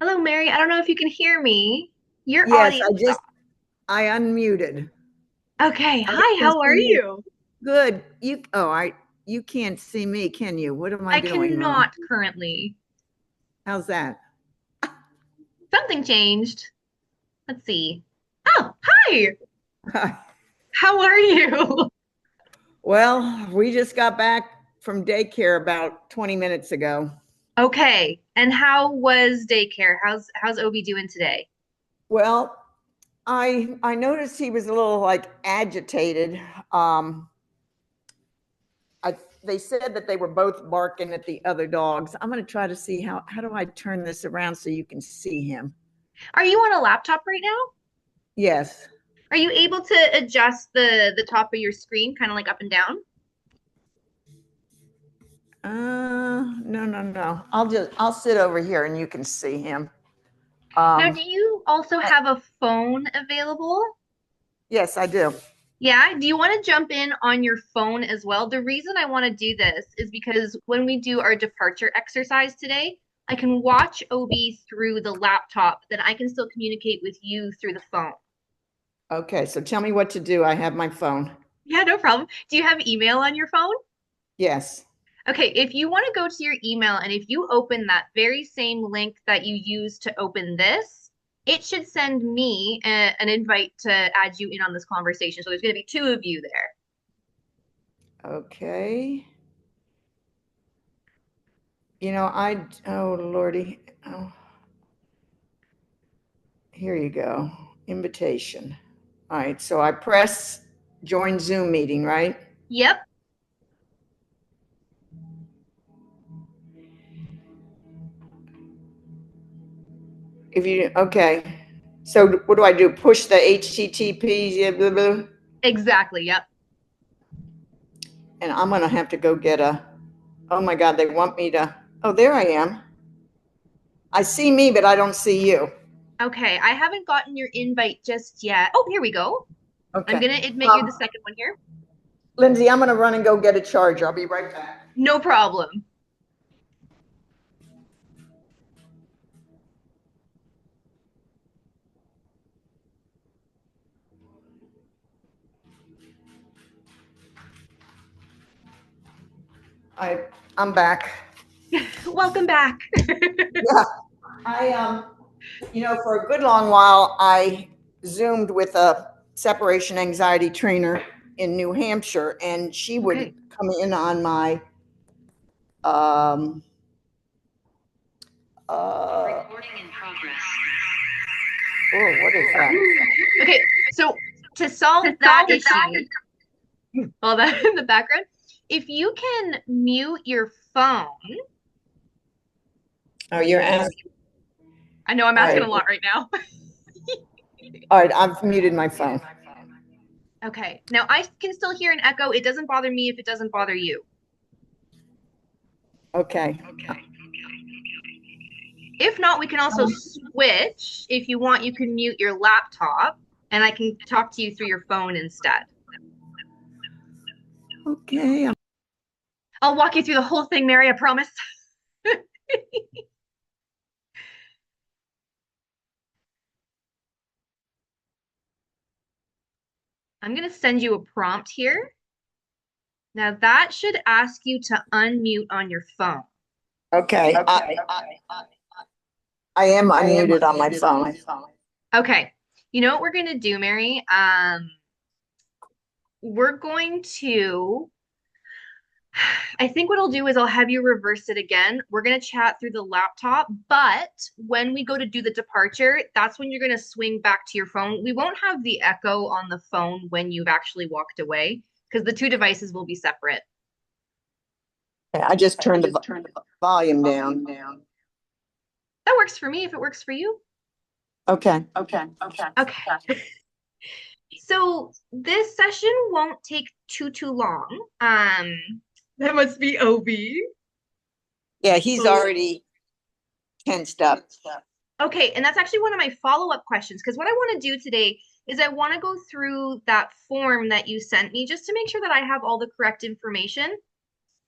Hello, Mary. I don't know if you can hear me. Your Yes, audio is off. I unmuted. Okay. I Hi, can how are see you. you? Good. You can't see me, can you? What am I I doing wrong? cannot currently. How's that? Something changed. Let's see. Oh, hi. How are you? Well, we just got back from daycare about 20 minutes ago. Okay. And how was daycare? How's Obi doing today? Well, I noticed he was a little like agitated. Um, I They said that they were both barking at the other dogs. I'm going to try to see how do I turn this around so you can see him. Are you on a laptop right now? Yes. Are you able to adjust the top of your screen kind of like up and down? No, no, no. I'll sit over here and you can see him. Now, Um, do you also have a phone available? yes, I do. Yeah, do you want to jump in on your phone as well? The reason I want to do this is because when we do our departure exercise today, I can watch Obi through the laptop, then I can still communicate with you through the phone. Okay, so tell me what to do. I have my phone. Yeah, no problem. Do you have email on your phone? Yes. Okay, if you want to go to your email and if you open that very same link that you used to open this, it should send me an invite to add you in on this conversation. So there's going to be two of you there. Okay. Oh Lordy. Oh, here you go. Invitation. All right, so I press join Zoom meeting, right? Yep. Okay. So what do I do? Push the HTTP, yeah, blah, blah, Exactly. Yep. and I'm gonna have to go get oh my God, they want me to, oh, there I am. I see me, but I don't see you. Okay, I haven't gotten your invite just yet. Oh, here we go. I'm Okay. gonna admit you're the Um, second one here. Lindsay, I'm going to run and go get a charger. I'll be right back. No problem. I I'm back. Welcome back. Yeah, I for a good long while I zoomed with a separation anxiety trainer in New Hampshire, and she would Okay. come in on my um Recording in progress. Oh, what is that? Okay, so to solve that issue, all that in the background, if you can mute your phone, Oh, you're asking. I know I'm All asking right, a lot right now. all right. I've muted my phone. Okay, now I can still hear an echo. It doesn't bother me if it doesn't bother you. Okay. If not, we can also switch. If you want, you can mute your laptop and I can talk to you through your phone instead. Okay. I'll walk you through the whole thing, Mary, I promise. I'm going to send you a prompt here. Now that should ask you to unmute on your phone. Okay. I am unmuted on my phone. Okay. You know what we're going to do, Mary? We're going to, I think what I'll do is I'll have you reverse it again. We're going to chat through the laptop, but when we go to do the departure, that's when you're going to swing back to your phone. We won't have the echo on the phone when you've actually walked away because the two devices will be separate. I just turned the volume down. That works for me if it works for you. Okay. Okay. So this session won't take too long. That must be OB. Yeah, he's Oh. already tensed up. Okay, and that's actually one of my follow-up questions because what I want to do today is I want to go through that form that you sent me just to make sure that I have all the correct information.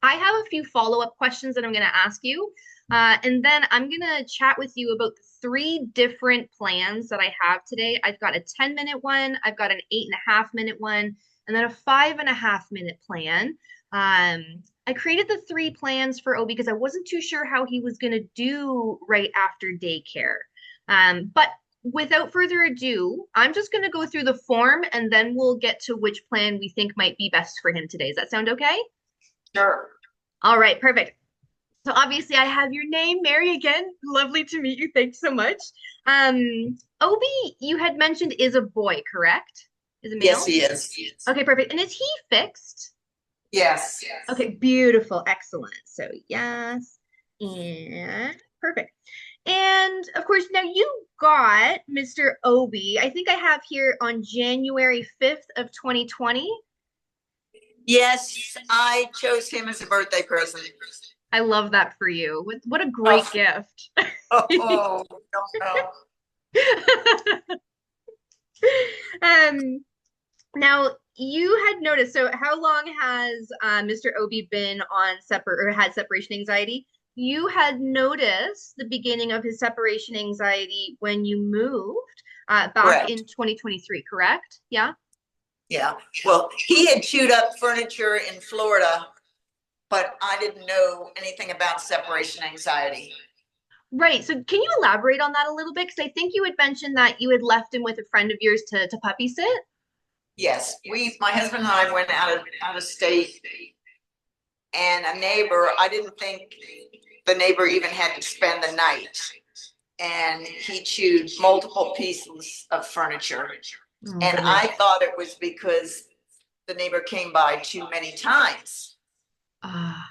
I have a few follow-up questions that I'm going to ask you, and then I'm going to chat with you about the three different plans that I have today. I've got a 10-minute one, I've got an 8.5 minute one, and then a 5.5 minute plan. I created the three plans for Obi because I wasn't too sure how he was going to do right after daycare. But without further ado, I'm just going to go through the form and then we'll get to which plan we think might be best for him today. Does that sound okay? Sure. All right, perfect. So obviously I have your name, Mary again. Lovely to meet you. Thanks so much. Obi, you had mentioned is a boy, correct? Is a Yes, male? he is. Okay, perfect. And is he fixed? Yes. Okay, beautiful. Excellent. So yes. And perfect. And of course, now you got Mr. Obi. I think I have here on January 5th of 2020. Yes, I chose him as a birthday present. I love that for you. What a Oh, great gift. don't know. Um, now you had noticed, so how long has Mr. Obi been on separate or had separation anxiety? You had noticed the beginning of his separation anxiety when you moved back in Correct. 2023, correct? Yeah. Yeah. Well, he had chewed up furniture in Florida, but I didn't know anything about separation anxiety. Right. So can you elaborate on that a little bit? Because I think you had mentioned that you had left him with a friend of yours to puppy sit. Yes, my husband and I went out of state, and a neighbor, I didn't think the neighbor even had to spend the night. And he chewed multiple pieces of furniture. Oh And goodness. I thought it was because the neighbor came by too many times. Ah,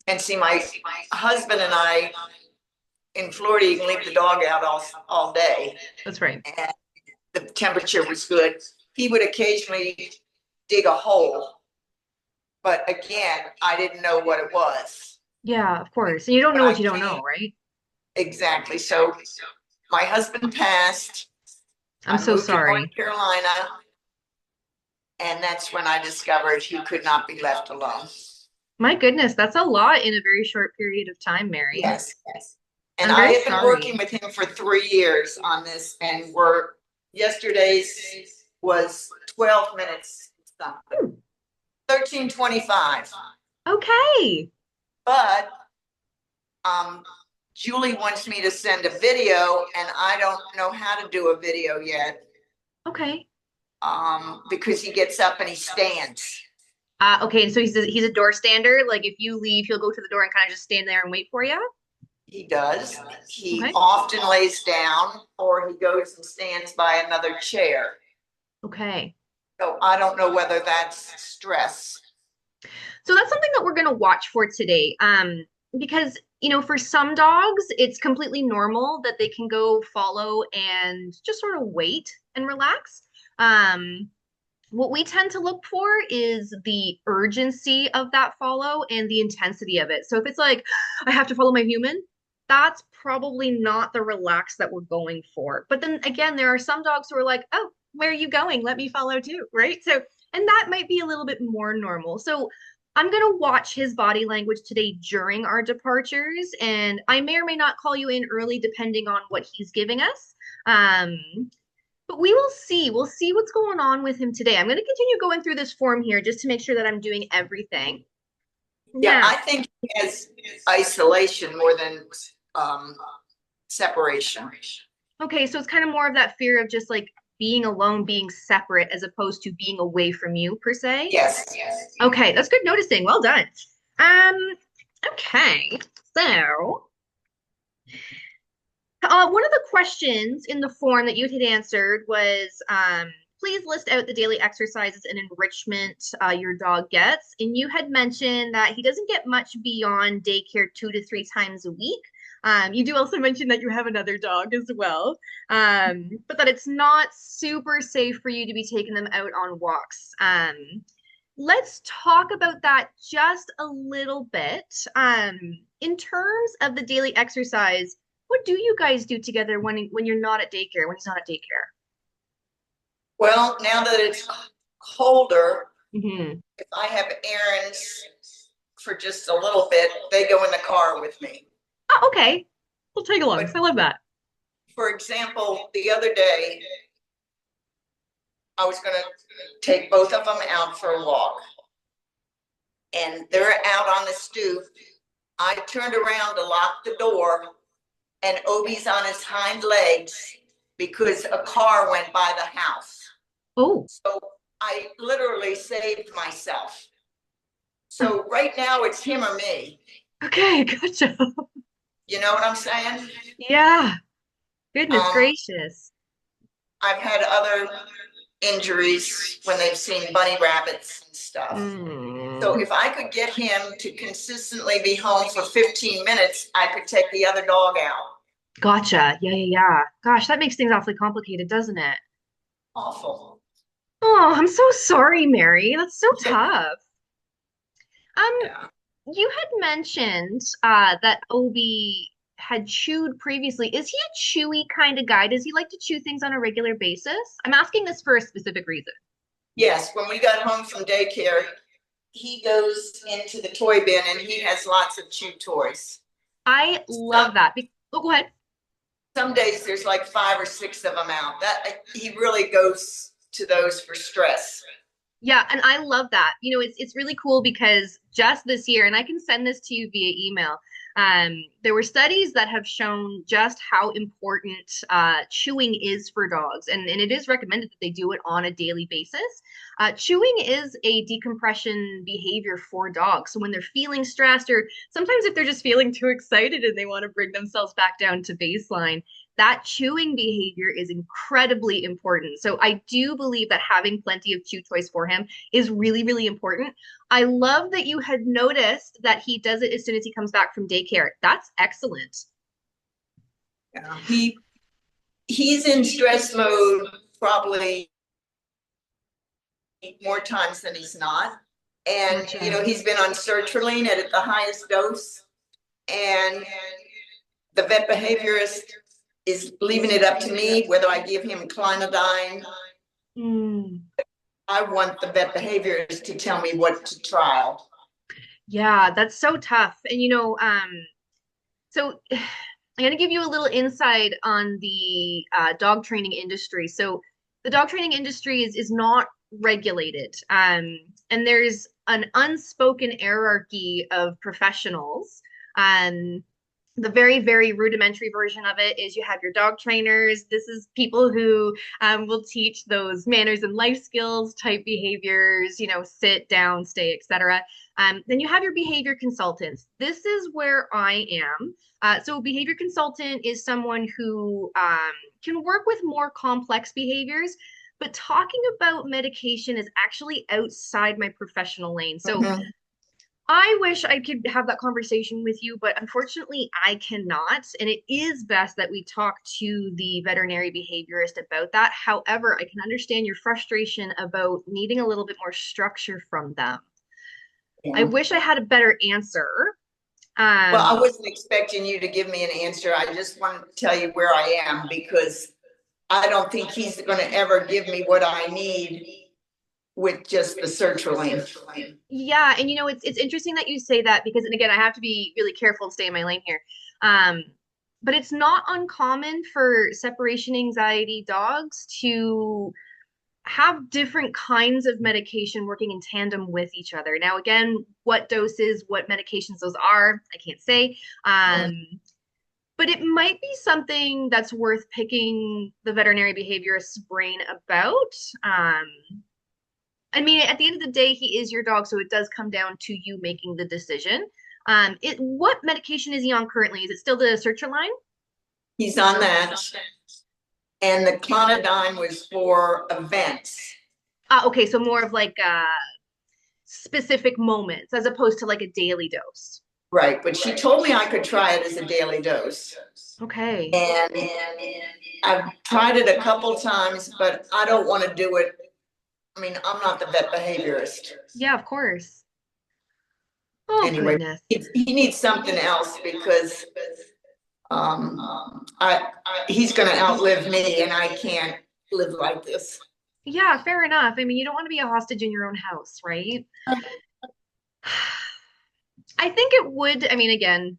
And see, my husband and I in Florida, you can leave the dog out all day, that's right. and the temperature was good. He would occasionally dig a hole, but again, I didn't know what it was. Yeah, of course. And you don't But know I what you don't came know, right? exactly. So my husband passed. I'm I so moved to North sorry. Carolina, and that's when I discovered he could not be left alone. My goodness, that's a lot in a very short period of time, Mary. Yes, yes. And I'm I very have been working sorry. with him for 3 years on this, and yesterday's was 12 minutes something, Hmm, 13:25. okay. But um, Julie wants me to send a video, and I don't know how to do a video yet Okay. because he gets up and he stands. Okay, so he's a door stander. Like if you leave, he'll go to the door and kind of just stand there and wait for you. He does. He Okay. often lays down or he goes and stands by another chair. Okay. So I don't know whether that's stress. So that's something that we're going to watch for today. Because, for some dogs, it's completely normal that they can go follow and just sort of wait and relax. Um, what we tend to look for is the urgency of that follow and the intensity of it. So if it's like, I have to follow my human, that's probably not the relax that we're going for. But then again, there are some dogs who are like, oh, where are you going? Let me follow too, right? So, and that might be a little bit more normal. So I'm going to watch his body language today during our departures, and I may or may not call you in early depending on what he's giving us. Um, but we will see. We'll see what's going on with him today. I'm going to continue going through this form here just to make sure that I'm doing everything. Yeah, Now, I think he has isolation more than um, separation. okay, so it's kind of more of that fear of just like being alone, being separate, as opposed to being away from you per se. Yes, yes. Okay, that's good noticing. Well done. Um, okay, so one of the questions in the form that you had answered was, please list out the daily exercises and enrichment your dog gets. And you had mentioned that he doesn't get much beyond daycare 2 to 3 times a week. You do also mention that you have another dog as well, but that it's not super safe for you to be taking them out on walks. Let's talk about that just a little bit. In terms of the daily exercise, what do you guys do together when you're not at daycare, when he's not at daycare? Well, now that it's colder, Hmm. if I have errands for just a little bit, they go in the car with me. Oh, okay. We'll take But alongs. I love that. for example, the other day, I was going to take both of them out for a walk, and they're out on the stoop. I turned around to lock the door, and Obi's on his hind legs because a car went by the house. Oh, So I literally saved myself. So right now it's him or me. okay, gotcha. You know what I'm saying? Yeah, goodness Um, gracious. I've had other injuries when they've seen bunny rabbits and stuff. So Mm, if I could get him to consistently be home for 15 minutes, I could take the other dog out. gotcha. Yeah, yeah, yeah. Gosh, that makes things awfully complicated, doesn't it? Awful. Oh, I'm so sorry, Mary. That's so tough. Um, Yeah. you had mentioned that Obi had chewed previously. Is he a chewy kind of guy? Does he like to chew things on a regular basis? I'm asking this for a specific reason. Yes, when we got home from daycare, he goes into the toy bin and he has lots of chew toys. I Some, love that. Oh, go ahead. some days there's like 5 or 6 of them out. That he really goes to those for stress. Yeah, and I love that. It's really cool because just this year, and I can send this to you via email. There were studies that have shown just how important chewing is for dogs, and it is recommended that they do it on a daily basis. Chewing is a decompression behavior for dogs. So when they're feeling stressed, or sometimes if they're just feeling too excited and they want to bring themselves back down to baseline, that chewing behavior is incredibly important. So I do believe that having plenty of chew toys for him is really, really important. I love that you had noticed that he does it as soon as he comes back from daycare. That's excellent. Yeah. He's in stress mode probably more times than he's not. And Gotcha. he's been on sertraline at the highest dose, and the vet behaviorist is leaving it up to me whether I give him clonidine. Mm, I want the vet behaviorist to tell me what to trial. yeah, that's so tough. And so I'm going to give you a little insight on the dog training industry. So the dog training industry is not regulated, and there's an unspoken hierarchy of professionals. Um, the very, very rudimentary version of it is you have your dog trainers. This is people who will teach those manners and life skills type behaviors, sit down, stay, etc. Then you have your behavior consultants. This is where I am. So a behavior consultant is someone who can work with more complex behaviors, but talking about medication is actually outside my professional lane. So Mhm. I wish I could have that conversation with you, but unfortunately, I cannot. And it is best that we talk to the veterinary behaviorist about that. However, I can understand your frustration about needing a little bit more structure from them. I Yeah. wish I had a better answer. Well, I Um, wasn't expecting you to give me an answer. I just wanted to tell you where I am because I don't think he's going to ever give me what I need with just the sertraline. yeah, and it's interesting that you say that because, and again, I have to be really careful and stay in my lane here. Um, but it's not uncommon for separation anxiety dogs to have different kinds of medication working in tandem with each other. Now, again, what doses, what medications those are, I can't say. But it might be something that's worth picking the veterinary behaviorist's brain about. I mean, at the end of the day, he is your dog, so it does come down to you making the decision. What medication is he on currently? Is it still the sertraline? He's on that. And the clonidine was for events. Okay, so more of like specific moments as opposed to like a daily dose. Right. But she told me I could try it as a daily dose. Okay. And I've tried it a couple times, but I don't want to do it. I mean, I'm not the vet behaviorist. Yeah, of course. Oh, Anyway, goodness. he needs something else because he's going to outlive me and I can't live like this. Yeah, fair enough. I mean, you don't want to be a hostage in your own house, right? I think it would, I mean, again,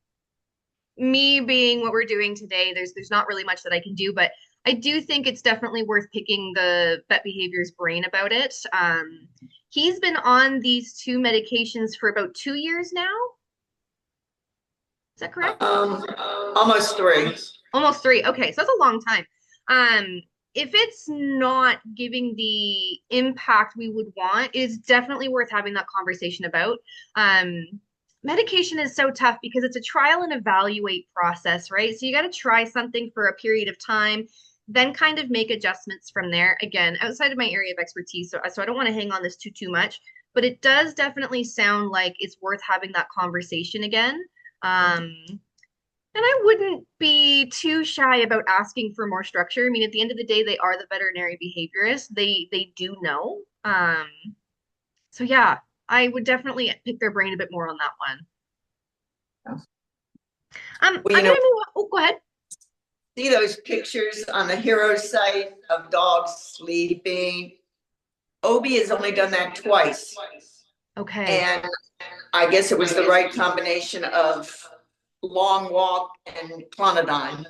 me being what we're doing today, there's not really much that I can do, but I do think it's definitely worth picking the vet behavior's brain about it. He's been on these two medications for about 2 years now. Is that correct? Um, almost three. Almost three. Okay, so that's a long time. If it's not giving the impact we would want, it's definitely worth having that conversation about. Um, Medication is so tough because it's a trial and evaluate process, right? So you got to try something for a period of time, then kind of make adjustments from there. Again, outside of my area of expertise, so I don't want to hang on this too much, but it does definitely sound like it's worth having that conversation again. Um, and I wouldn't be too shy about asking for more structure. I mean, at the end of the day, they are the veterinary behaviorists. They do know. So yeah, I would definitely pick their brain a bit more on that one. Well, I'm gonna move on. Oh, go ahead. see those pictures on the hero site of dogs sleeping? Obi has only done that twice. Okay. And I guess it was the right combination of long walk and clonidine.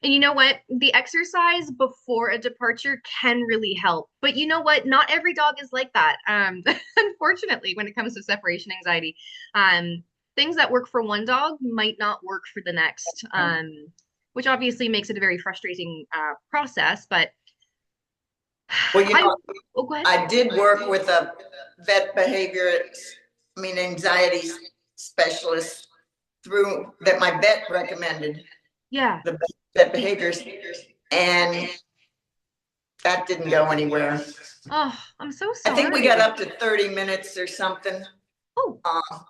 And you know what? The exercise before a departure can really help. But you know what? Not every dog is like that. Unfortunately, when it comes to separation anxiety, um, things that work for one dog might not work for the next, which obviously makes it a very frustrating process. But Well, I, oh, go ahead. I did work with a vet anxiety specialist through that my vet recommended Yeah. the vet behaviors, and that didn't go anywhere. Oh, I'm so I think we got sorry. up to 30 minutes or something. Oh,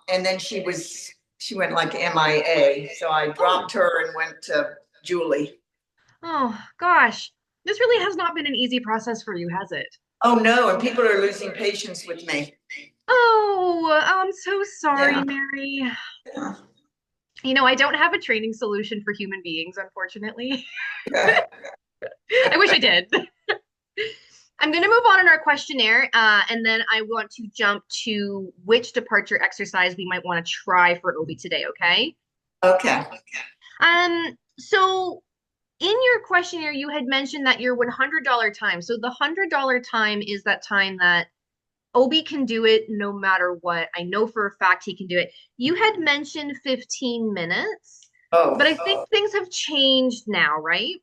And then she went like MIA. So I oh, dropped her and went to Julie. oh, gosh. This really has not been an easy process for you, has it? Oh no, and people are losing patience with me. Oh, I'm so sorry, Yeah. Mary. You know, I don't have a training solution for human beings, unfortunately. Yeah. I wish I did. I'm going to move on in our questionnaire, and then I want to jump to which departure exercise we might want to try for Obi today, okay? Okay. So in your questionnaire, you had mentioned that your $100 time. So the $100 time is that time that Obi can do it no matter what. I know for a fact he can do it. You had mentioned 15 minutes, Oh, but I think things have changed now, right?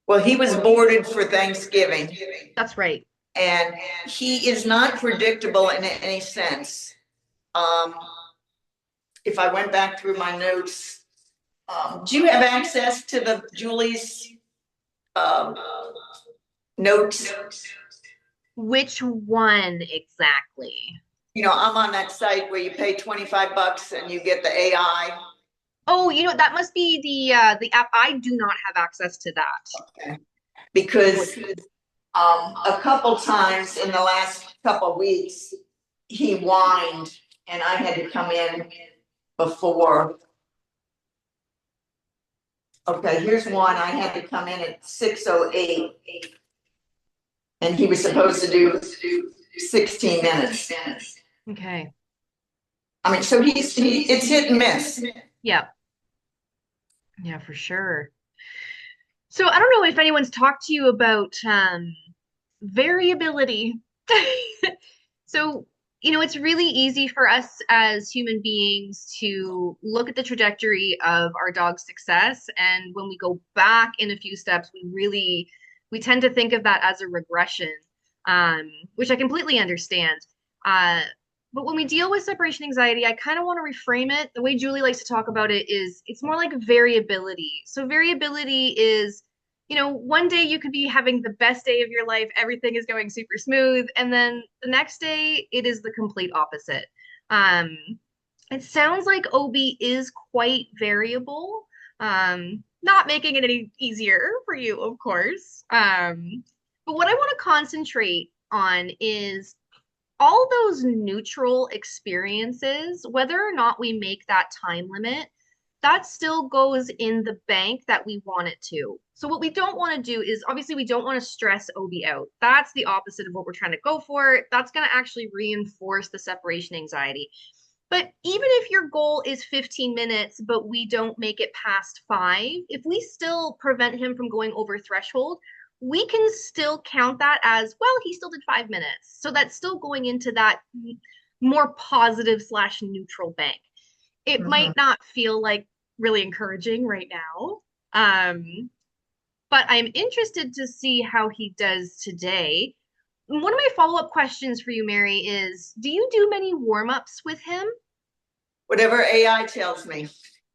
well, he was boarded for Thanksgiving, That's right. and he is not predictable in any sense. Um, if I went back through my notes, do you have access to the Julie's um, notes? Which one exactly? I'm on that site where you pay 25 bucks and you get the AI. Oh, that must be the app. I do not have access to that. Okay. Because Unfortunately. a couple times in the last couple weeks, he whined and I had to come in before. Okay, here's one. I had to come in at 6:08 and he was supposed to do 16 minutes. Okay. I mean, so it's hit and miss. Yeah. Yeah, for sure. So I don't know if anyone's talked to you about variability. So, it's really easy for us as human beings to look at the trajectory of our dog's success. And when we go back in a few steps, we tend to think of that as a regression, which I completely understand. Uh, but when we deal with separation anxiety, I kind of want to reframe it. The way Julie likes to talk about it is it's more like variability. So variability is one day you could be having the best day of your life, everything is going super smooth, and then the next day it is the complete opposite. Um, it sounds like Obi is quite variable, not making it any easier for you, of course. But what I want to concentrate on is all those neutral experiences, whether or not we make that time limit, that still goes in the bank that we want it to. So what we don't want to do is obviously we don't want to stress Obi out. That's the opposite of what we're trying to go for. That's going to actually reinforce the separation anxiety. But even if your goal is 15 minutes, but we don't make it past 5, if we still prevent him from going over threshold, we can still count that as, well, he still did 5 minutes. So that's still going into that more positive slash neutral bank. It Mhm. might not feel like really encouraging right now. But I'm interested to see how he does today. One of my follow-up questions for you, Mary, is do you do many warm-ups with him? Whatever AI tells me.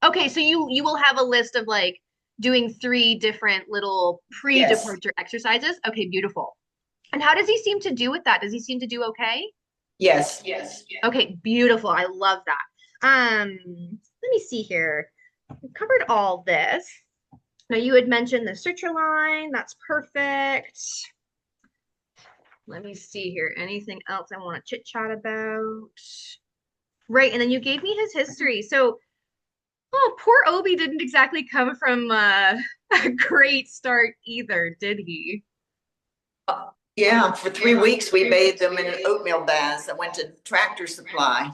Okay, so you will have a list of like doing 3 different little Yes. pre-departure exercises. Okay, beautiful. And how does he seem to do with that? Does he seem to do okay? Yes. Yes. Okay, beautiful. I love that. Let me see here. We've covered all this. Now you had mentioned the sertraline. That's perfect. Let me see here. Anything else I want to chit chat about? Right, and then you gave me his history. So, oh, poor Obi didn't exactly come from a great start either, did he? Yeah, for 3 weeks we bathed them in oatmeal baths. I went to Tractor Supply.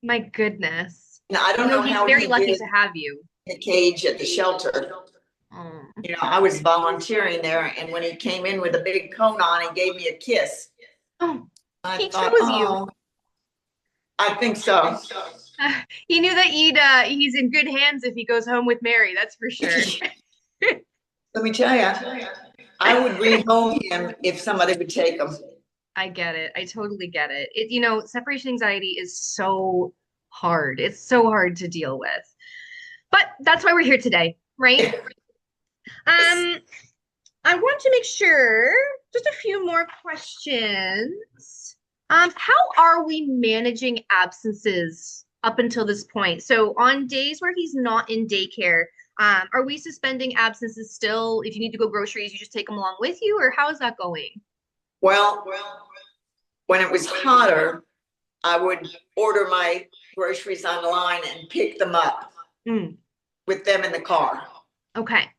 My goodness. Now I You don't know, know he's how very he lucky did to have you. in the cage at the shelter. Oh, I was volunteering there, and when he came in with a big cone on, he gave me a kiss. oh, I he thought, chose you. oh, I think so. He knew that he's in good hands if he goes home with Mary, that's for sure. Let me tell you, I would rehome him if somebody would take him. I get it. I totally get it. Separation anxiety is so hard. It's so hard to deal with. But that's why we're here today, right? Um, I want to make sure, just a few more questions. How are we managing absences up until this point? So on days where he's not in daycare, are we suspending absences still? If you need to go groceries, you just take them along with you, or how is that going? Well, when it was hotter, I would order my groceries online and pick them up Mm, with them in the car. okay,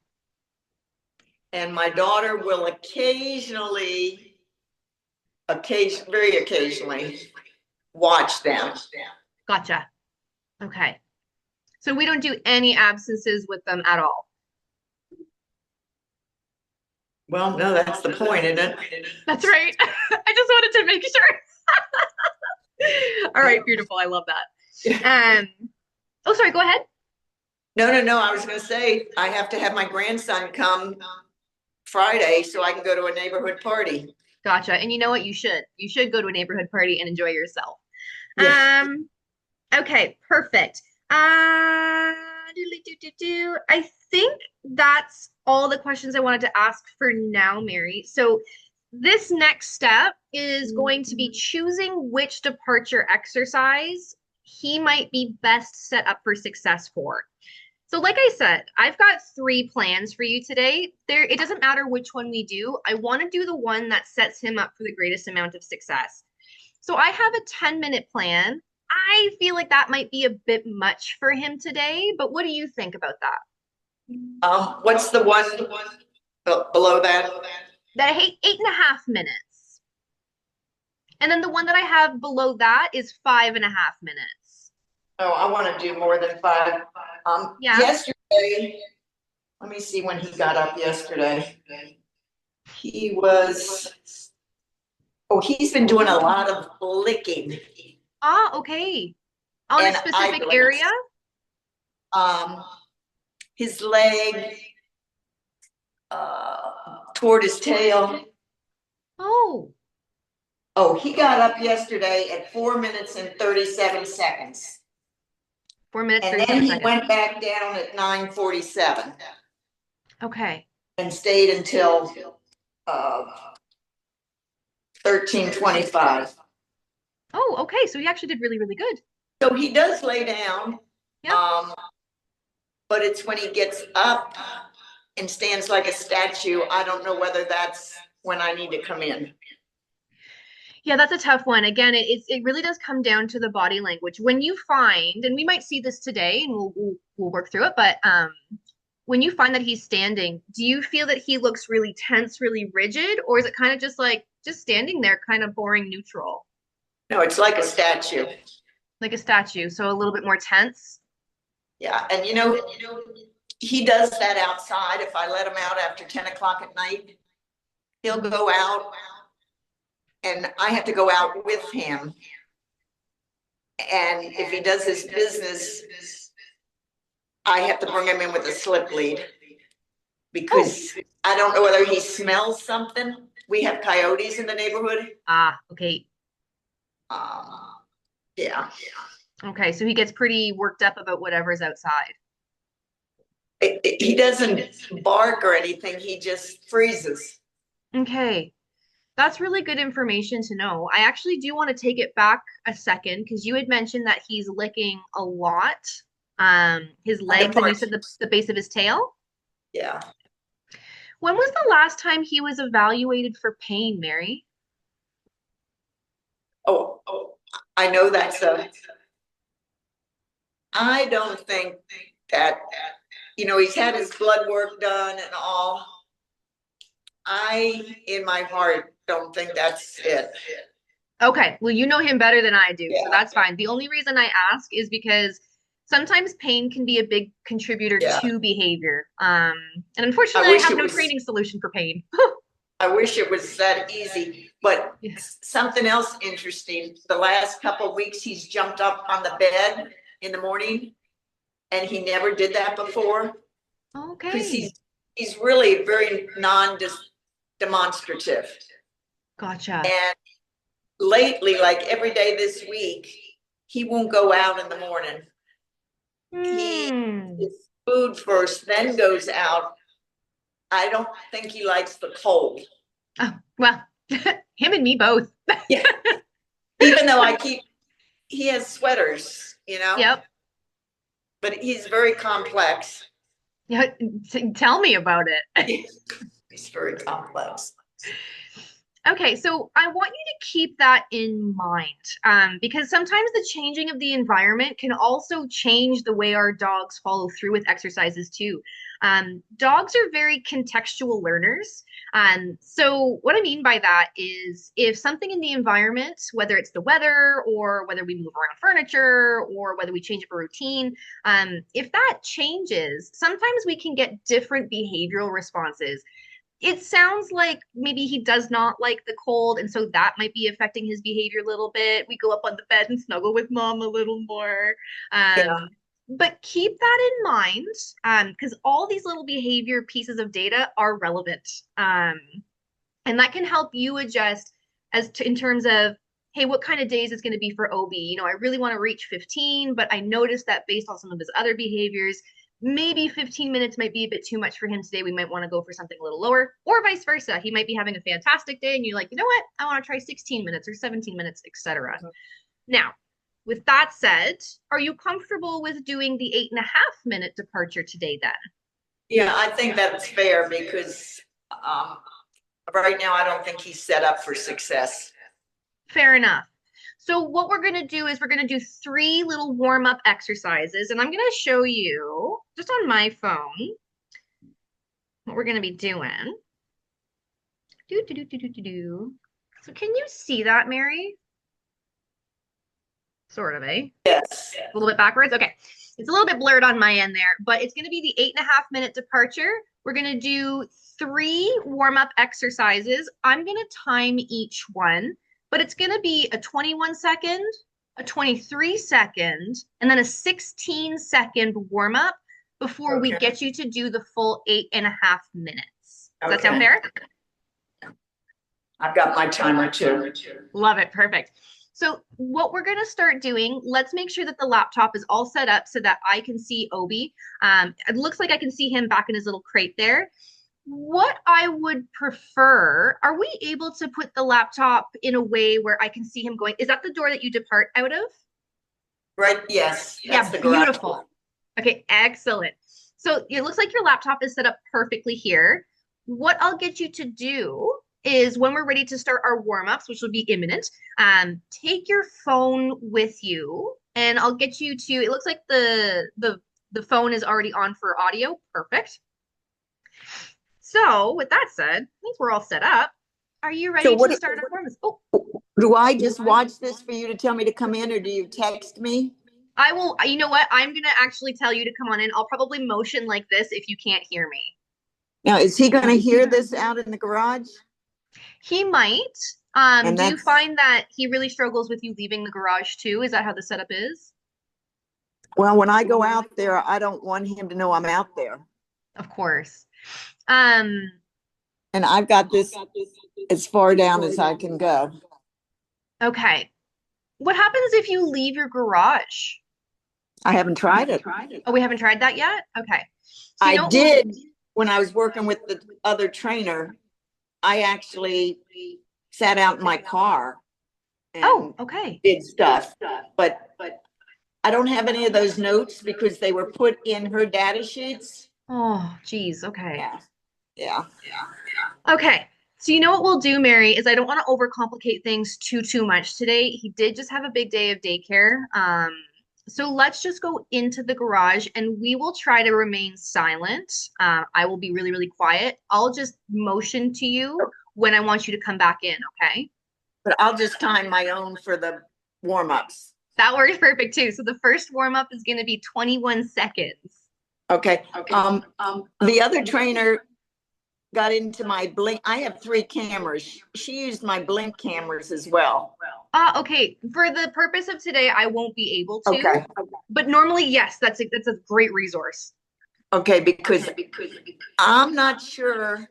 And my daughter will very occasionally, watch them. gotcha. Okay. So we don't do any absences with them at all. Well, no, that's the point, isn't it? That's right. I just wanted to make sure. All right, beautiful. I love that. Oh, sorry, go ahead. No, no, no. I was going to say I have to have my grandson come Friday so I can go to a neighborhood party. Gotcha. And you know what? You should. You should go to a neighborhood party and enjoy yourself. Yeah. Um, okay, perfect. Uh, I think that's all the questions I wanted to ask for now, Mary. So this next step is going to be choosing which departure exercise he might be best set up for success for. So, like I said, I've got 3 plans for you today. It doesn't matter which one we do. I want to do the one that sets him up for the greatest amount of success. So, I have a 10-minute plan. I feel like that might be a bit much for him today, but what do you think about that? What's the one below that? That I hate 8.5 minutes. And then the one that I have below that is 5.5 minutes. Oh, I want to do more than 5. Yeah. Yesterday, let me see when he got up yesterday. He was, he's been doing a lot of licking Ah, okay. On a and specific idling. area? Um, his leg, toward his tail. Oh, Oh, he got up yesterday at 4 minutes and 37 seconds. 4 minutes, And 37 then he seconds. went back down at 9:47 Okay. and stayed until 13:25. Oh, okay. So he actually did really, really good. So he does lay down, Yep. um, but it's when he gets up and stands like a statue. I don't know whether that's when I need to come in. Yeah, that's a tough one. Again, it really does come down to the body language. When you find, and we might see this today, and we'll work through it, but when you find that he's standing, do you feel that he looks really tense, really rigid, or is it kind of just like just standing there, kind of boring neutral? No, it's like a statue. Like a statue, so a little bit more tense. Yeah, and he does that outside. If I let him out after 10 o'clock at night, he'll go out and I have to go out with him. And if he does his business, I have to bring him in with a slip lead Oh, because I don't know whether he smells something. We have coyotes in the neighborhood. okay. Um, yeah. Okay, so he gets pretty worked up about whatever's outside. He doesn't bark or anything. He just freezes. Okay. That's really good information to know. I actually do want to take it back a second because you had mentioned that he's licking a lot, his On the legs, and you part, said the base of his tail. yeah. When was the last time he was evaluated for pain, Mary? Oh, I know that's a. I don't think that he's had his blood work done and all. In my heart, don't think that's it. Okay, well, you know him better than I do, so Yeah, that's fine. The only reason I ask is because sometimes pain can be a big contributor yeah. to behavior. And I unfortunately, I wish have it no was. training solution for pain. I wish it was that easy. But Yeah. something else interesting. The last couple of weeks, he's jumped up on the bed in the morning, and he never did that before because Okay, he's really very non-demonstrative. gotcha. And lately, like every day this week, he won't go out in the morning. He Hmm. eats food first, then goes out. I don't think he likes the cold. Oh, well, him and me both. Yeah. Even though he has sweaters, Yep. but he's very complex. Yeah, tell me about it. He's very complex. Okay, so I want you to keep that in mind because sometimes the changing of the environment can also change the way our dogs follow through with exercises too. Dogs are very contextual learners. So what I mean by that is if something in the environment, whether it's the weather or whether we move around furniture or whether we change up a routine, if that changes, sometimes we can get different behavioral responses. It sounds like maybe he does not like the cold, and so that might be affecting his behavior a little bit. We go up on the bed and snuggle with mom a little more. Yeah. But keep that in mind, because all these little behavior pieces of data are relevant. And that can help you adjust in terms of, hey, what kind of days is going to be for Obi? I really want to reach 15, but I noticed that based on some of his other behaviors, maybe 15 minutes might be a bit too much for him today. We might want to go for something a little lower, or vice versa. He might be having a fantastic day, and you're like, you know what? I want to try 16 minutes or 17 minutes, etc. Now, with that said, are you comfortable with doing the 8.5 minute departure today then? Yeah, I think that's fair because right now I don't think he's set up for success. Fair enough. So what we're going to do is we're going to do three little warm-up exercises, and I'm going to show you just on my phone what we're going to be doing. Do, do, do, do, do, do, do. So can you see that, Mary? Sort of, eh? Yes. A little bit backwards. Okay. It's a little bit blurred on my end there, but it's going to be the 8.5 minute departure. We're going to do three warm-up exercises. I'm going to time each one, but it's going to be a 21-second, a 23-second, and then a 16-second warm-up before we Okay. get you to do the full 8.5 minutes. Does that sound Okay. fair? I've got my timer too. Love it. Perfect. So what we're going to start doing, let's make sure that the laptop is all set up so that I can see Obi. It looks like I can see him back in his little crate there. What I would prefer, are we able to put the laptop in a way where I can see him going? Is that the door that you depart out of? Right? Yes. That's Yeah, the garage door. beautiful. Okay, excellent. So it looks like your laptop is set up perfectly here. What I'll get you to do is when we're ready to start our warm-ups, which will be imminent, take your phone with you and I'll get you to, it looks like the phone is already on for audio. Perfect. So with that said, I think we're all set up. Are you So ready what to start our warm-ups? Oh, Do I just watch this for you to tell me to come in, or do you text me? I will, you know what? I'm gonna actually tell you to come on in. I'll probably motion like this if you can't hear me. Now, is he going to hear this out in the garage? He might. And Do you that's, find that he really struggles with you leaving the garage too? Is that how the setup is? well, when I go out there, I don't want him to know I'm out there. Of course. Um, And I've got this as far down as I can go. okay. What happens if you leave your garage? I haven't tried it. Oh, we haven't tried that yet? Okay. So you I know what we'll did when I was working with the other trainer. I actually sat out in my car Oh, and okay. did stuff, but I don't have any of those notes because they were put in her data sheets. Oh, geez. Okay. Yeah, yeah. Okay. So you know what we'll do, Mary, is I don't want to overcomplicate things too much today. He did just have a big day of daycare. So let's just go into the garage and we will try to remain silent. I will be really quiet. I'll just motion to you when I want you to come back in, okay? But I'll just time my own for the warm ups. That works perfect too. So the first warm up is going to be 21 seconds. Okay. The other trainer got into my blink. I have 3 cameras. She used my blink cameras as well. Okay. For the purpose of today, I won't be able to, Okay. but normally, yes, that's a great resource. Okay, because I'm not sure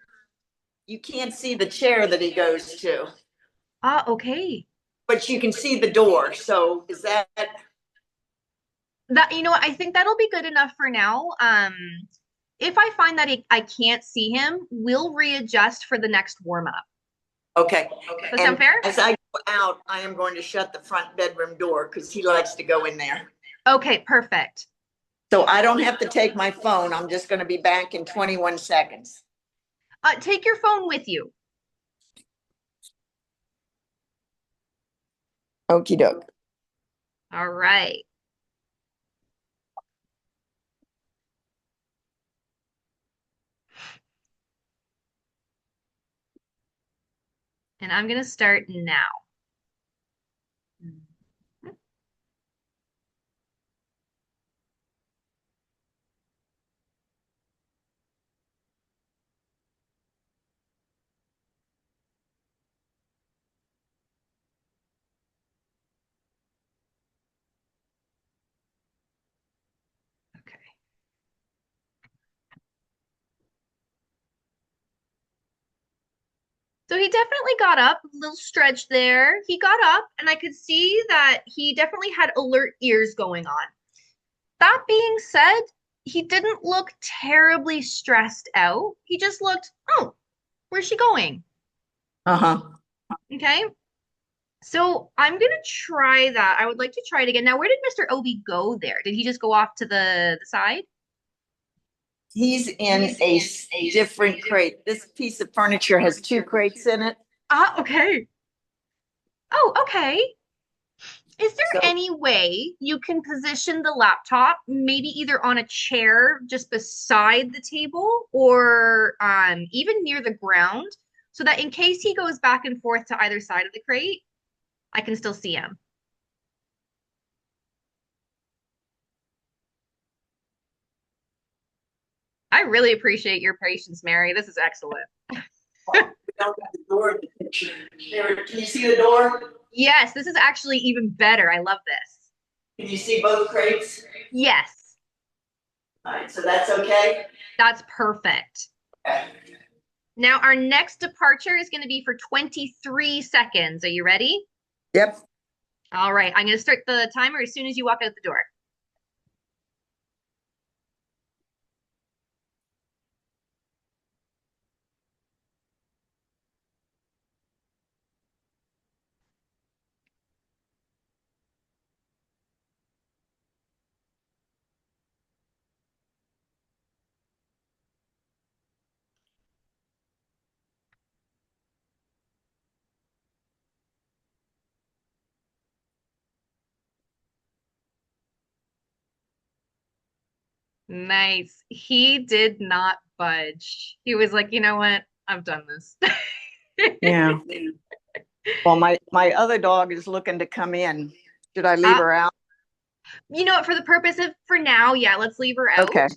you can't see the chair that he goes to, Okay. but you can see the door. So is that That, you know what, I think that'll be good enough for now. If I find that I can't see him, we'll readjust for the next warm up. okay? Does that sound And fair? as I go out, I am going to shut the front bedroom door because he likes to go in there. Okay, perfect. So I don't have to take my phone. I'm just going to be back in 21 seconds. Take your phone with you. Okie doke. All right. And I'm gonna start now. Okay. So he definitely got up, a little stretch there. He got up, and I could see that he definitely had alert ears going on. That being said, he didn't look terribly stressed out. He just looked, oh, where's she going? Uh-huh. Okay. So I'm gonna try that. I would like to try it again. Now, where did Mr. Obi go there? Did he just go off to the side? He's in a different crate. This piece of furniture has 2 crates in it. Okay. Oh, okay. Is there So any way you can position the laptop maybe either on a chair just beside the table or even near the ground so that in case he goes back and forth to either side of the crate, I can still see him? I really appreciate your patience, Mary. This is excellent. the door. Can you see the door? Yes, this is actually even better. I love this. Can you see both crates? Yes, All right, so that's okay. that's perfect. Okay. Now, our next departure is going to be for 23 seconds. Are you ready? Yep. All right, I'm going to start the timer as soon as you walk out the door. Nice. He did not budge. He was like, you know what? I've done this. Yeah. Well, my other dog is looking to come in. Should I leave Uh, her out? you know what? For the purpose of for now, yeah, let's leave her Okay. out.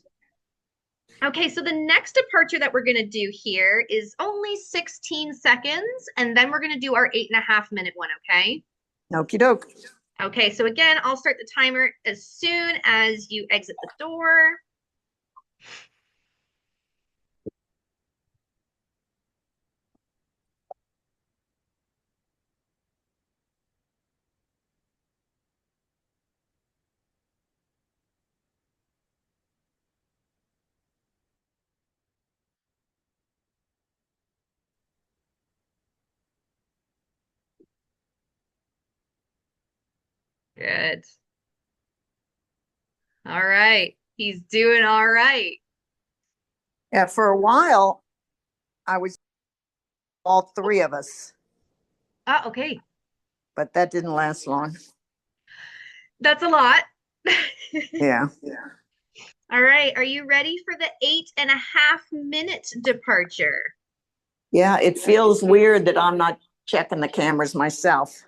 Okay, so the next departure that we're gonna do here is only 16 seconds, and then we're gonna do our 8.5 minute one, okay? Okie doke. Okay, so again, I'll start the timer as soon as you exit the door. Good. All right. He's doing all right. Yeah, for a while, I was all three of us, Ah, okay. but that didn't last long. That's a lot. Yeah. All right. Are you ready for the 8.5 minute departure? Yeah, it feels weird that I'm not checking the cameras myself.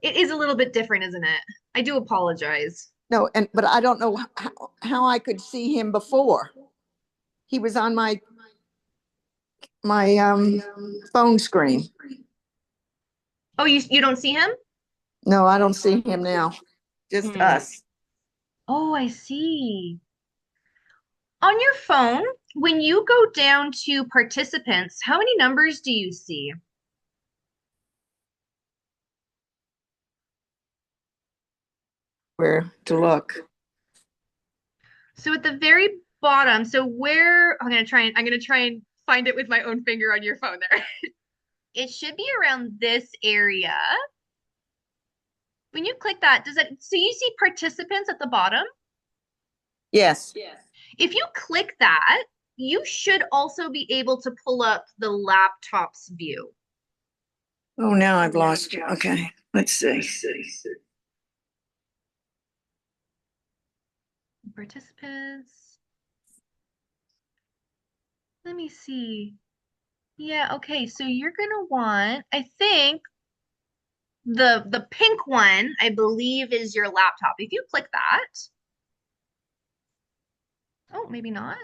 It is a little bit different, isn't it? I do apologize. No, and but I don't know how I could see him before. He was on my phone screen. Oh, you don't see him? No, I don't see him now. Just Hmm. us. Oh, I see. On your phone, when you go down to participants, how many numbers do you see? Where to look? So at the very bottom, so where I'm gonna try and find it with my own finger on your phone there. It should be around this area. When you click that, does it so you see participants at the bottom? Yes. If you click that, you should also be able to pull up the laptop's view. Oh, now I've lost you. Okay, let's see. Participants. Let me see. Yeah, okay. So you're gonna want, I think the pink one, I believe, is your laptop. If you click that, oh, maybe not.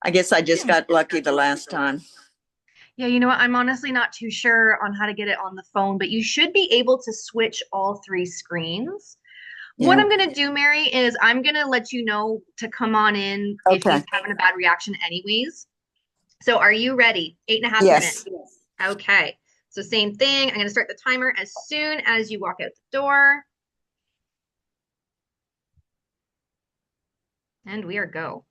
I guess I just got lucky the last time. Yeah, you know what? I'm honestly not too sure on how to get it on the phone, but you should be able to switch all three screens. What Yeah. I'm gonna do, Mary, is I'm gonna let you know to come on in if Okay. he's having a bad reaction anyways. So are you ready? 8.5 minutes. Yes. Okay. So same thing. I'm gonna start the timer as soon as you walk out the door. And we are go.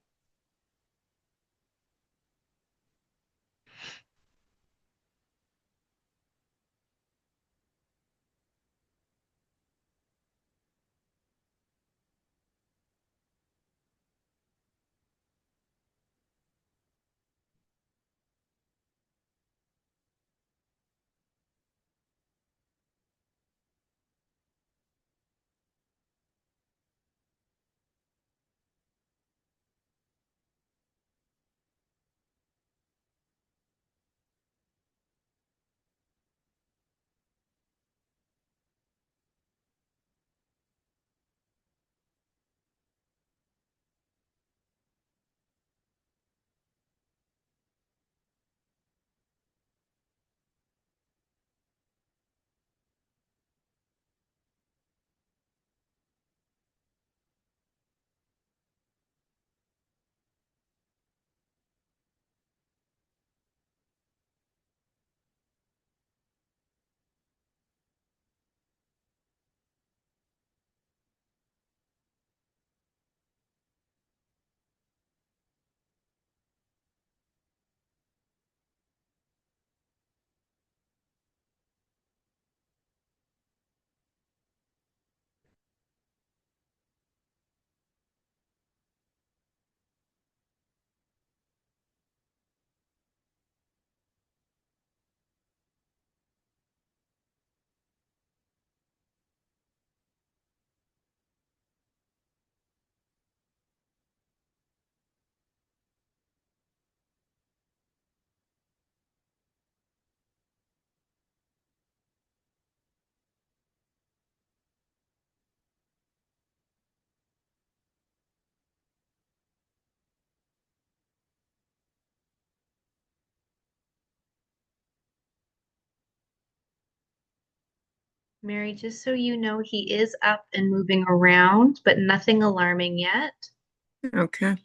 Mary, just so you know, he is up and moving around, but nothing alarming yet. Okay.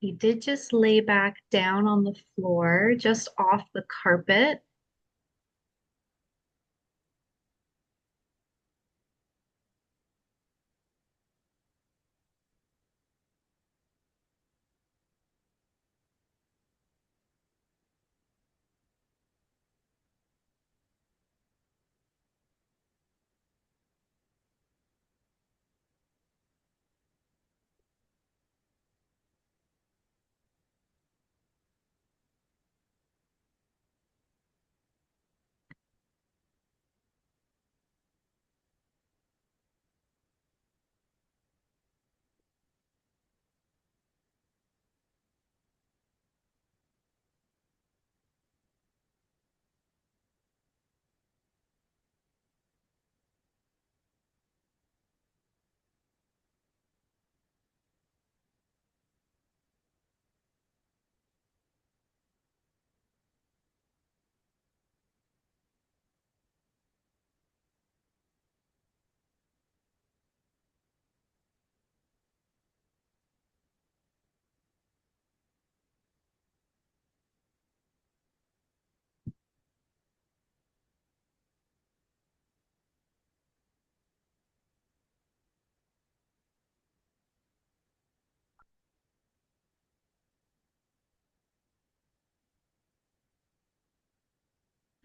He did just lay back down on the floor, just off the carpet.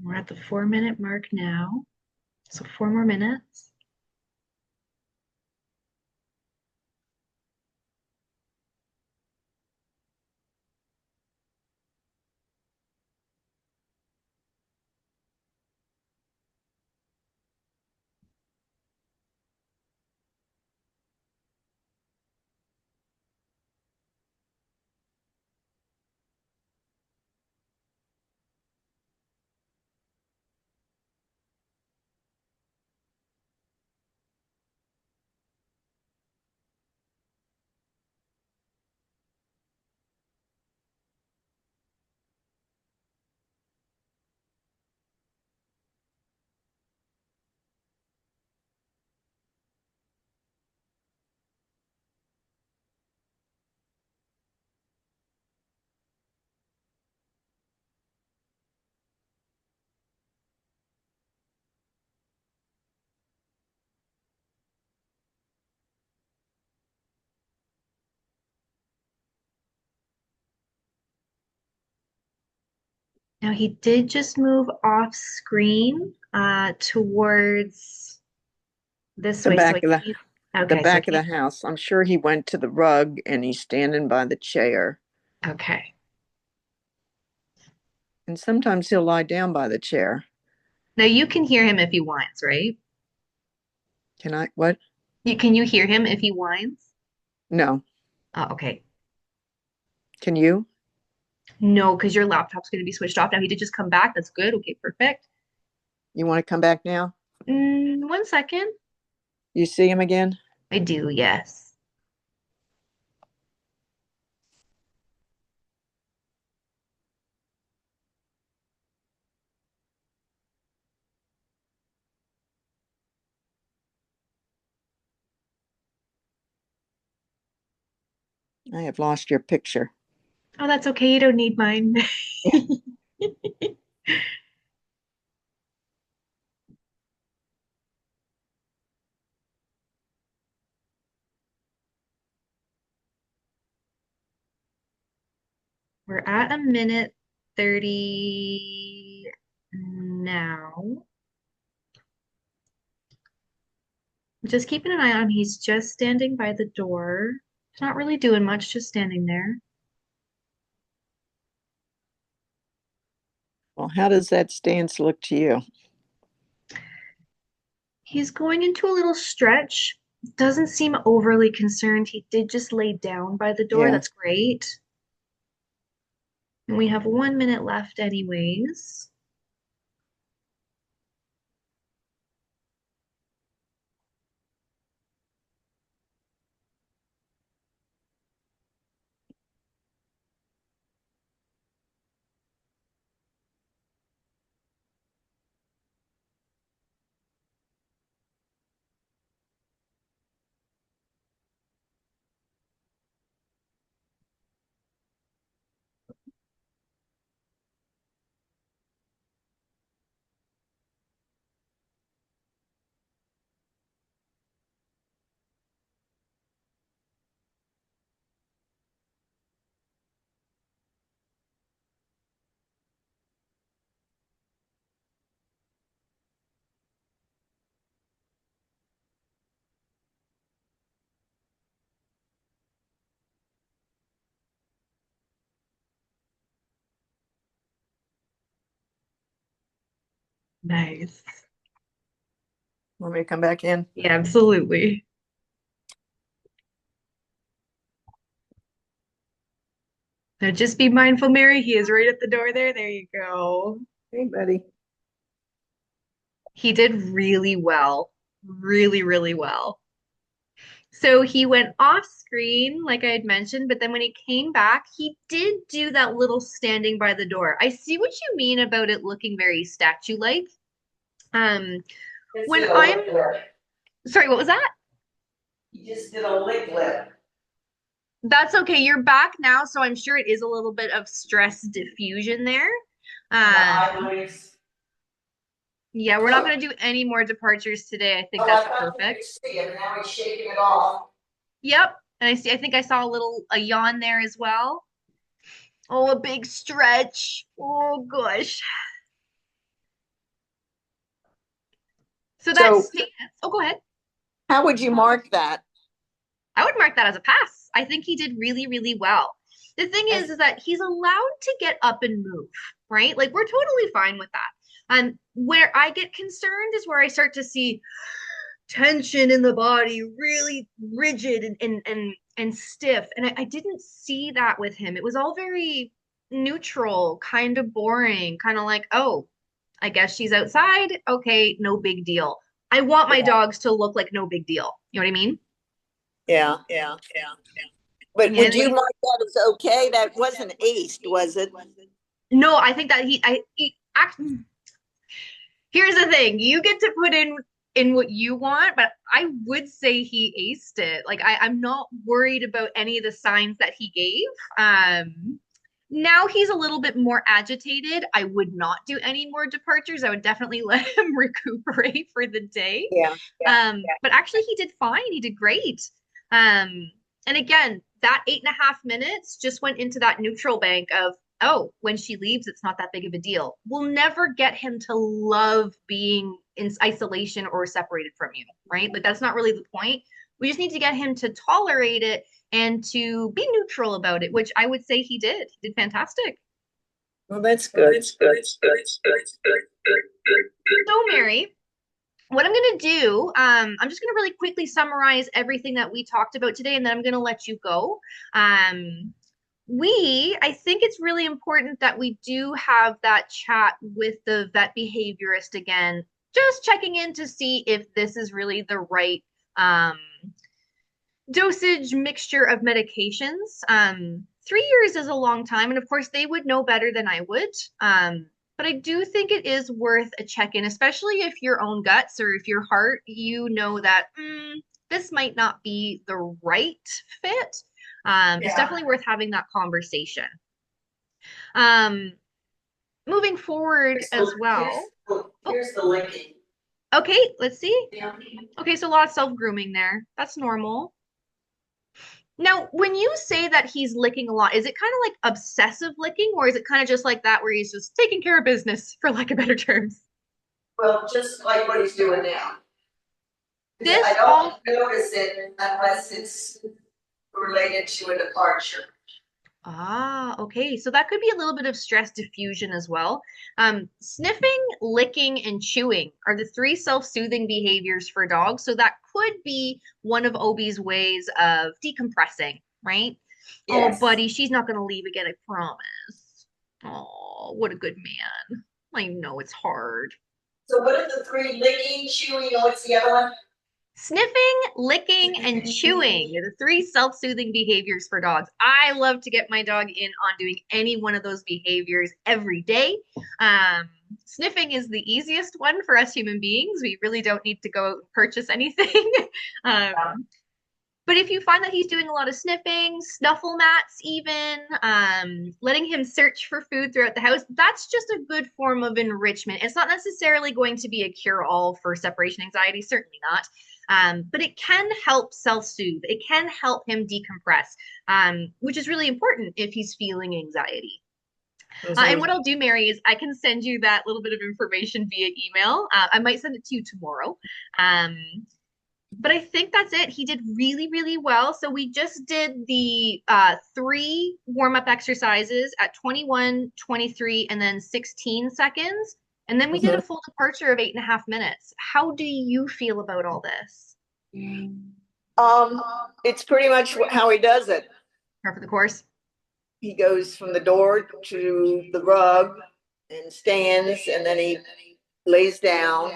We're at the 4 minute mark now. So 4 more minutes. Now he did just move off screen towards this The way. So I back of can't. the Okay, so I back of the can't. house. I'm sure he went to the rug and he's standing by the chair. Okay. And sometimes he'll lie down by the chair. Now you can hear him if he whines, right? Can I what? Can you hear him if he whines? No. Oh, okay. Can you? No, because your laptop's going to be switched off. Now he did just come back. That's good. Okay, perfect. You want to come back now? 1 second. You see him again? I do, yes. I have lost your picture. Oh, that's okay. You don't need mine. Yeah. We're at a minute 30 now. Just keeping an eye on him. He's just standing by the door. He's not really doing much, just standing there. Well, how does that stance look to you? He's going into a little stretch. Doesn't seem overly concerned. He did just lay down by the door. Yeah. That's great. And we have 1 minute left anyways. Nice. Want me to come back in? Yeah, absolutely. Now just be mindful, Mary. He is right at the door there. There you go. Hey, buddy. He did really well. Really, really well. So he went off screen, like I had mentioned, but then when he came back, he did do that little standing by the door. I see what you mean about it looking very statue-like. Um, Just when did a I'm lick lip. sorry, what was that? You just did a lick lip. That's okay. You're back now, so I'm sure it is a little bit of stress diffusion there. And the Um, eyelids. yeah, we're not going to do any more departures today. I think Oh, I that's thought you could perfect. see it, and now he's shaking it off. Yep. And I think I saw a yawn there as well. Oh, a big stretch. Oh gosh. So that So, stance. Oh, go ahead. how would you mark that? I would mark that as a pass. I think he did really, really well. The thing is that he's allowed to get up and move, right? Like we're totally fine with that. And where I get concerned is where I start to see tension in the body, really rigid and stiff. And I didn't see that with him. It was all very neutral, kind of boring, kind of like, oh, I guess she's outside. Okay, no big deal. I want my Yeah, dogs to look like no big deal. You know what I mean? yeah, yeah, yeah. But Yeah, would you mark that as okay? That wasn't aced, was it? no, I think that here's the thing. You get to put in what you want, but I would say he aced it. Like I'm not worried about any of the signs that he gave. Now he's a little bit more agitated. I would not do any more departures. I would definitely let him recuperate for the day. Yeah, yeah. But actually he did fine. He did great. And again, that 8.5 minutes just went into that neutral bank of, oh, when she leaves, it's not that big of a deal. We'll never get him to love being in isolation or separated from you, right? Like that's not really the point. We just need to get him to tolerate it and to be neutral about it, which I would say he did. He did fantastic. Well, that's good. So, Mary, what I'm going to do, I'm just going to really quickly summarize everything that we talked about today, and then I'm going to let you go. I think it's really important that we do have that chat with the vet behaviorist again, just checking in to see if this is really the right um, dosage mixture of medications. 3 years is a long time, and of course, they would know better than I would. But I do think it is worth a check in, especially if your own guts or if your heart, you know that this might not be the right fit. It's Yeah. definitely worth having that conversation. Um, moving forward as well. Oh, Here's the licking. okay, let's see. Yeah. Okay, so a lot of self grooming there. That's normal. Now, when you say that he's licking a lot, is it kind of like obsessive licking, or is it kind of just like that where he's just taking care of business, for lack of better terms? Well, just like what he's doing now. Because I This don't all notice it unless it's related to a departure. Ah, okay. So that could be a little bit of stress diffusion as well. Sniffing, licking, and chewing are the three self-soothing behaviors for dogs. So that could be one of Obi's ways of decompressing, right? Oh, Yes. buddy, she's not going to leave again, I promise. Oh, what a good man. I know it's hard. So what are the three? Licking, chewing, and what's the other one? Sniffing, licking, and chewing are the three self soothing behaviors for dogs. I love to get my dog in on doing any one of those behaviors every day. Um, Sniffing is the easiest one for us human beings. We really don't need to go out and purchase anything. um, but if you find that he's doing a lot of sniffing, snuffle mats, even letting him search for food throughout the house, that's just a good form of enrichment. It's not necessarily going to be a cure all for separation anxiety, certainly not. But it can help self soothe, it can help him decompress, which is really important if he's feeling anxiety. And what Mm-hmm. I'll do, Mary, is I can send you that little bit of information via email. I might send it to you tomorrow. Um, but I think that's it. He did really, really well. So we just did the three warm up exercises at 21, 23, and then 16 seconds. And then we did a full departure of 8.5 minutes. How do you feel about all this? It's pretty much how he does it. Par for the course. He goes from the door to the rug and stands, and then he lays down.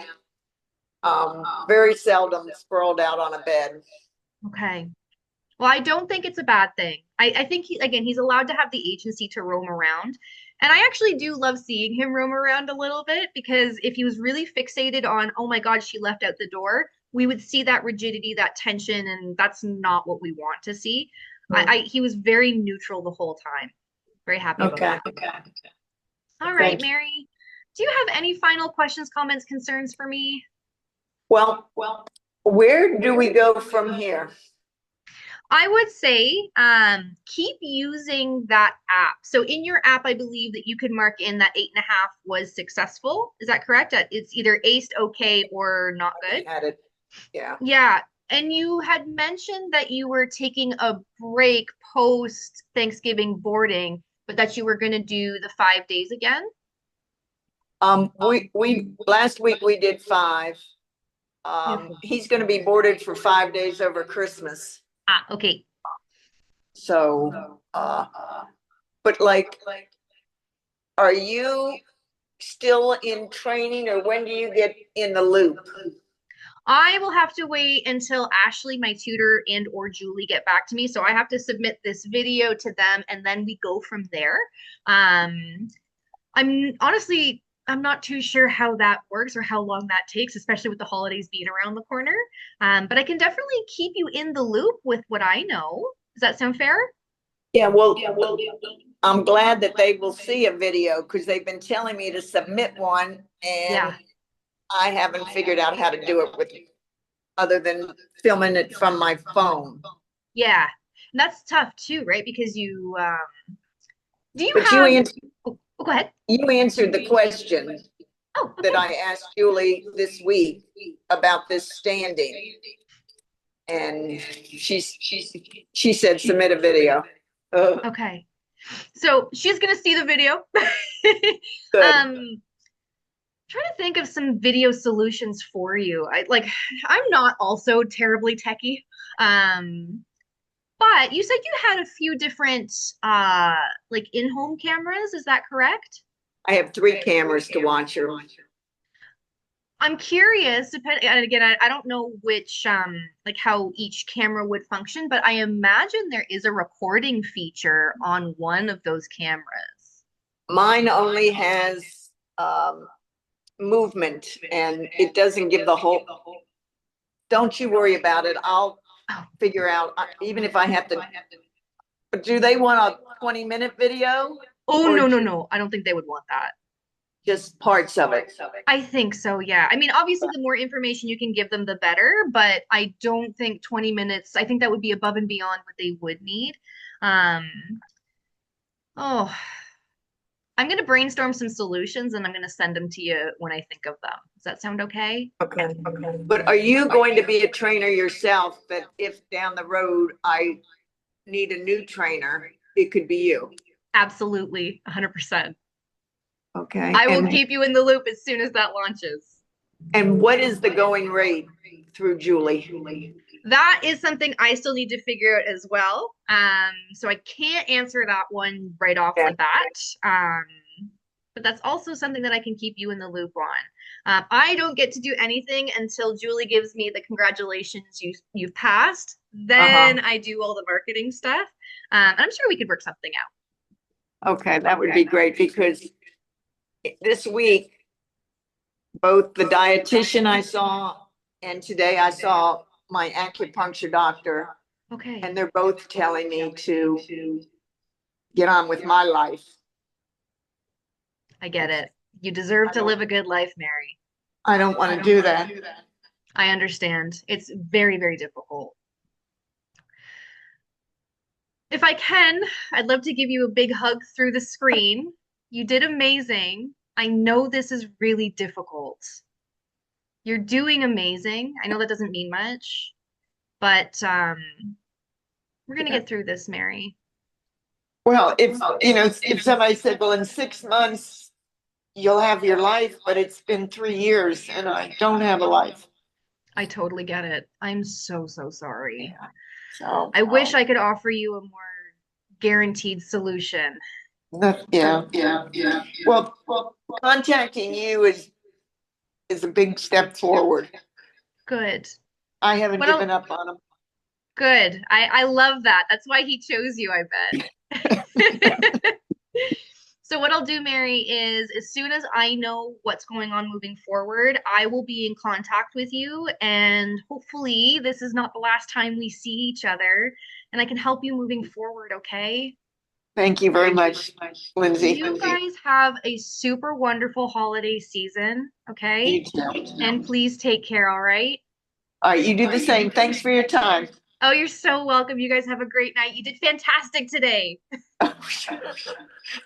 Very seldom sprawled out on a bed. Okay. Well, I don't think it's a bad thing. I think again, he's allowed to have the agency to roam around. And I actually do love seeing him roam around a little bit because if he was really fixated on, oh my God, she left out the door, we would see that rigidity, that tension, and that's not what we want to see. He was very neutral the whole time. Very happy about Okay. that. All right, Thank you. Mary. Do you have any final questions, comments, concerns for me? Well, where do we go from here? I would say keep using that app. So in your app, I believe that you could mark in that 8.5 was successful. Is that correct? It's either aced, okay, or not good. Had it. Yeah. Yeah. And you had mentioned that you were taking a break post Thanksgiving boarding, but that you were going to do the 5 days again. We last week we did five. Beautiful. He's going to be boarded for 5 days over Christmas. Ah, okay. So, but like, are you still in training, or when do you get in the loop? I will have to wait until Ashley, my tutor, and or Julie get back to me. So I have to submit this video to them and then we go from there. Um, I'm honestly, I'm not too sure how that works or how long that takes, especially with the holidays being around the corner. But I can definitely keep you in the loop with what I know. Does that sound fair? Yeah, well, I'm glad that they will see a video because they've been telling me to submit one, and Yeah. I haven't figured out how to do it with other than filming it from my phone. Yeah. And that's tough too, right? Because do you But have, go ahead. you answered the question Oh, that okay. I asked Julie this week about this standing, and she said submit a video. Okay. So she's gonna see the video. Good. Trying to think of some video solutions for you. I'm not also terribly techie. Um, but you said you had a few different like in-home cameras, is that correct? I have three cameras to watch her. I'm curious, and again, I don't know which like how each camera would function, but I imagine there is a recording feature on one of those cameras. Mine only has movement, and it doesn't give the whole. Don't you worry about it. I'll Oh, figure out, even if I have to. But do they want a 20-minute video, oh or no, no, no. I don't think they would want that. just parts of it? I think so, yeah. I mean, obviously, the more information you can give them, the better, but I don't think 20 minutes, I think that would be above and beyond what they would need. Um, oh, I'm going to brainstorm some solutions and I'm going to send them to you when I think of them. Does that sound okay? Okay. But are you going to be a trainer yourself, that if down the road I need a new trainer, it could be you. Absolutely, 100%. Okay. I will keep you in the loop as soon as that launches. And what is the going rate through Julie? That is something I still need to figure out as well. So I can't answer that one right off Yeah. the bat. But that's also something that I can keep you in the loop on. I don't get to do anything until Julie gives me the congratulations you've passed. Uh-huh. Then I do all the marketing stuff. And I'm sure we could work something out. Okay, that would be great because this week, both the dietitian I saw and today I saw my acupuncture doctor, Okay. and they're both telling me to get on with my life. I get it. You deserve to live a good life, Mary. I don't want to do that. I understand. It's very, very difficult. If I can, I'd love to give you a big hug through the screen. You did amazing. I know this is really difficult. You're doing amazing. I know that doesn't mean much, but we're gonna Yeah. get through this, Mary. Well, if somebody said, well, in 6 months, you'll have your life, but it's been 3 years and I don't have a life. I totally get it. I'm so, so sorry. Yeah. So, I wish I could offer you a more guaranteed solution. yeah. Well, contacting you is a big step forward. Good. I haven't What else? given up on Good. I love that. That's why he chose you, I them. bet. So what I'll do, Mary, is as soon as I know what's going on moving forward, I will be in contact with you, and hopefully this is not the last time we see each other, and I can help you moving forward, okay? Thank you very much, Lindsay. You guys have a super wonderful holiday season, You okay? too. And please take care, all right? All right, you do the same. Thanks for your time. Oh, you're so welcome. You guys have a great night. You did fantastic today.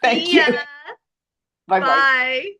Thank See ya. you. Bye bye. Bye.